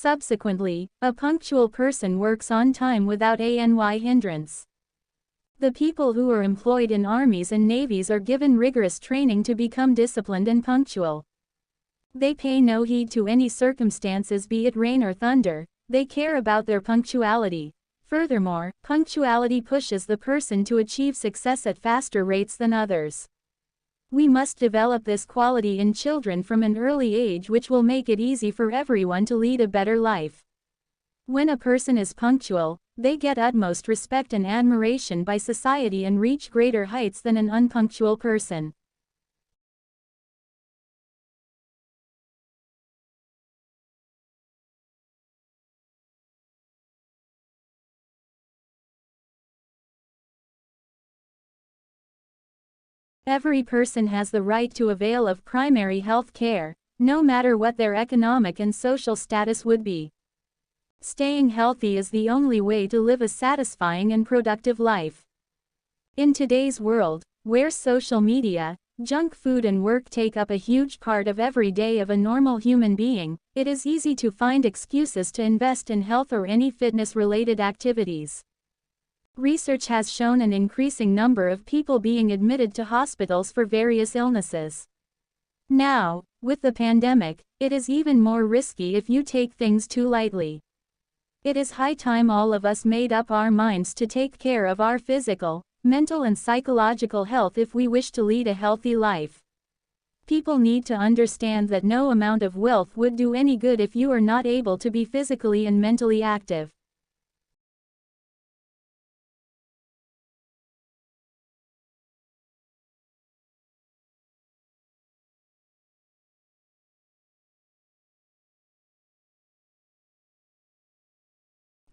Subsequently, a punctual person works on time without any hindrance. The people who are employed in armies and navies are given rigorous training to become disciplined and punctual. They pay no heed to any circumstances, be it rain or thunder, they care about their punctuality. Furthermore, punctuality pushes the person to achieve success at faster rates than others. We must develop this quality in children from an early age, which will make it easy for everyone to lead a better life. When a person is punctual, they get utmost respect and admiration by society and reach greater heights than an unpunctual person. Every person has the right to avail of primary health care, no matter what their economic and social status would be. Staying healthy is the only way to live a satisfying and productive life. In today's world, where social media, junk food and work take up a huge part of every day of a normal human being, it is easy to find excuses to invest in health or any fitness-related activities. Research has shown an increasing number of people being admitted to hospitals for various illnesses. Now, with the pandemic, it is even more risky if you take things too lightly. It is high time all of us made up our minds to take care of our physical, mental and psychological health if we wish to lead a healthy life. People need to understand that no amount of wealth would do any good if you are not able to be physically and mentally active.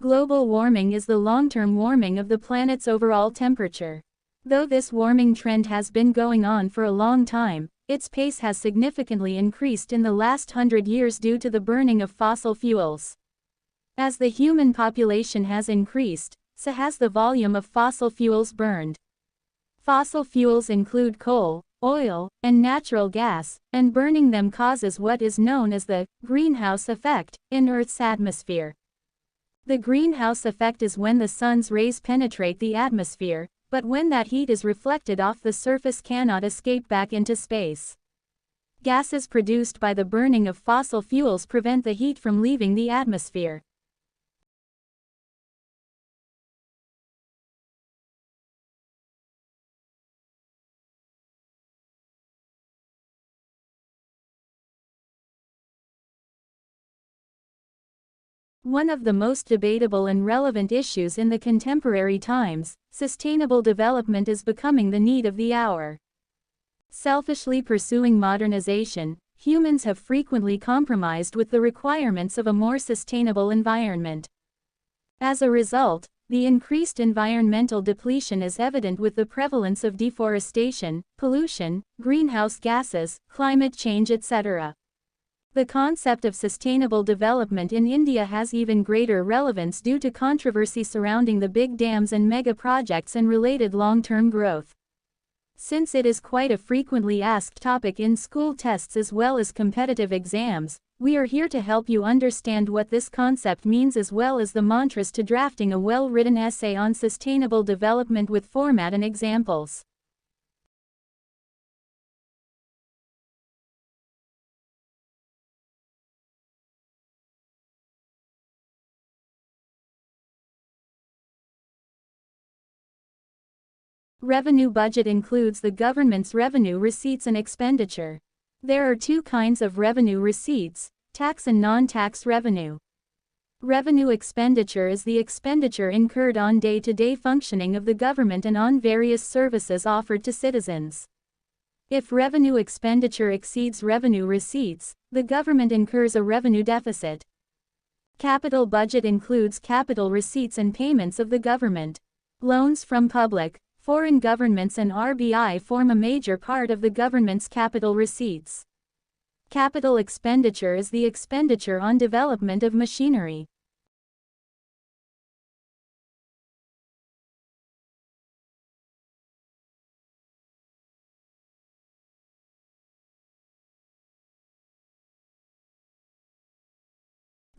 Global warming is the long-term warming of the planet's overall temperature. Though this warming trend has been going on for a long time, its pace has significantly increased in the last 100 years due to the burning of fossil fuels. As the human population has increased, so has the volume of fossil fuels burned. Fossil fuels include coal, oil, and natural gas, and burning them causes what is known as the greenhouse effect in Earth's atmosphere. The greenhouse effect is when the sun's rays penetrate the atmosphere, but when that heat is reflected off the surface cannot escape back into space. Gases produced by the burning of fossil fuels prevent the heat from leaving the atmosphere. One of the most debatable and relevant issues in the contemporary times, sustainable development is becoming the need of the hour. Selfishly pursuing modernization, humans have frequently compromised with the requirements of a more sustainable environment. As a result, the increased environmental depletion is evident with the prevalence of deforestation, pollution, greenhouse gases, climate change, etc. The concept of sustainable development in India has even greater relevance due to controversy surrounding the big dams and mega projects and related long-term growth. Since it is quite a frequently asked topic in school tests as well as competitive exams, we are here to help you understand what this concept means as well as the mantras to drafting a well-written essay on sustainable development with format and examples. Revenue budget includes the government's revenue receipts and expenditure. There are two kinds of revenue receipts, tax and non-tax revenue. Revenue expenditure is the expenditure incurred on day-to-day functioning of the government and on various services offered to citizens. If revenue expenditure exceeds revenue receipts, the government incurs a revenue deficit. Capital budget includes capital receipts and payments of the government. Loans from public, foreign governments and RBI form a major part of the government's capital receipts. Capital expenditure is the expenditure on development of machinery.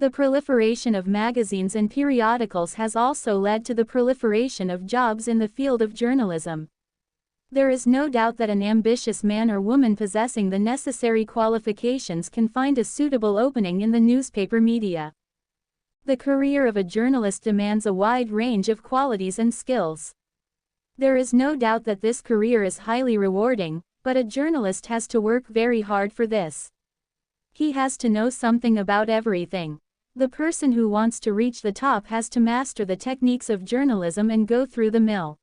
The proliferation of magazines and periodicals has also led to the proliferation of jobs in the field of journalism. There is no doubt that an ambitious man or woman possessing the necessary qualifications can find a suitable opening in the newspaper media. The career of a journalist demands a wide range of qualities and skills. There is no doubt that this career is highly rewarding, but a journalist has to work very hard for this. He has to know something about everything. The person who wants to reach the top has to master the techniques of journalism and go through the mill.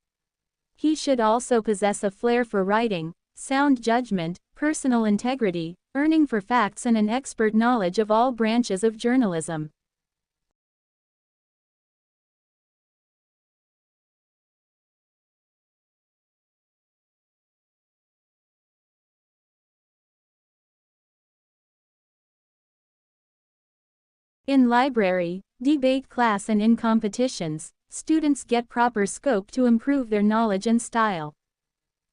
He should also possess a flair for writing, sound judgment, personal integrity, yearning for facts and an expert knowledge of all branches of journalism. In library, debate class and in competitions, students get proper scope to improve their knowledge and style.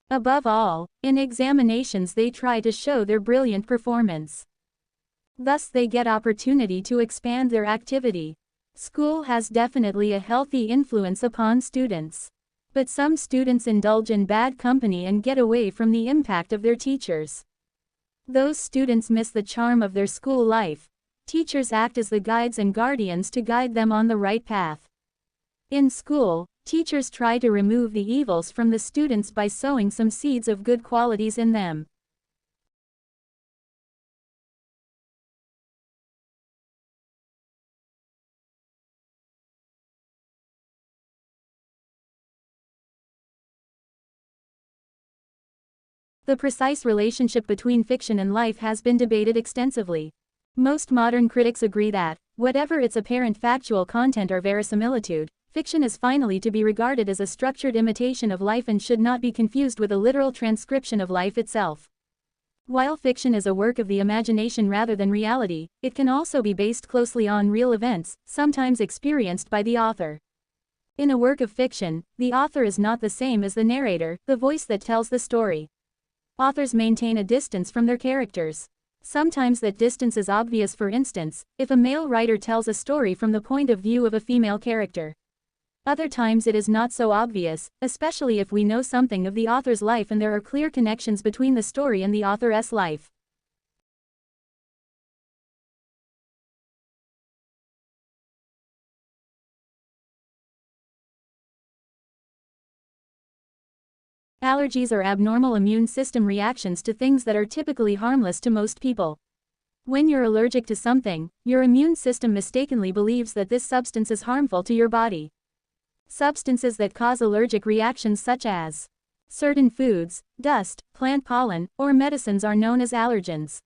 Above all, in examinations they try to show their brilliant performance. Thus they get opportunity to expand their activity. School has definitely a healthy influence upon students. But some students indulge in bad company and get away from the impact of their teachers. Those students miss the charm of their school life. Teachers act as the guides and guardians to guide them on the right path. In school, teachers try to remove the evils from the students by sowing some seeds of good qualities in them. The precise relationship between fiction and life has been debated extensively. Most modern critics agree that, whatever its apparent factual content or verisimilitude, fiction is finally to be regarded as a structured imitation of life and should not be confused with a literal transcription of life itself. While fiction is a work of the imagination rather than reality, it can also be based closely on real events, sometimes experienced by the author. In a work of fiction, the author is not the same as the narrator, the voice that tells the story. Authors maintain a distance from their characters. Sometimes that distance is obvious, for instance, if a male writer tells a story from the point of view of a female character. Other times it is not so obvious, especially if we know something of the author's life and there are clear connections between the story and the author's life. Allergies are abnormal immune system reactions to things that are typically harmless to most people. When you're allergic to something, your immune system mistakenly believes that this substance is harmful to your body. Substances that cause allergic reactions such as certain foods, dust, plant pollen, or medicines are known as allergens.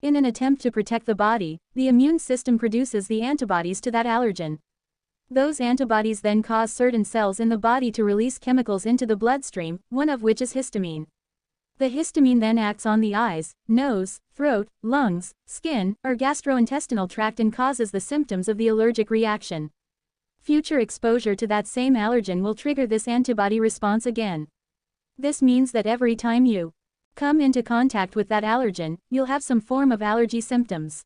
In an attempt to protect the body, the immune system produces the antibodies to that allergen. Those antibodies then cause certain cells in the body to release chemicals into the bloodstream, one of which is histamine. The histamine then acts on the eyes, nose, throat, lungs, skin, or gastrointestinal tract and causes the symptoms of the allergic reaction. Future exposure to that same allergen will trigger this antibody response again. This means that every time you come into contact with that allergen, you'll have some form of allergy symptoms.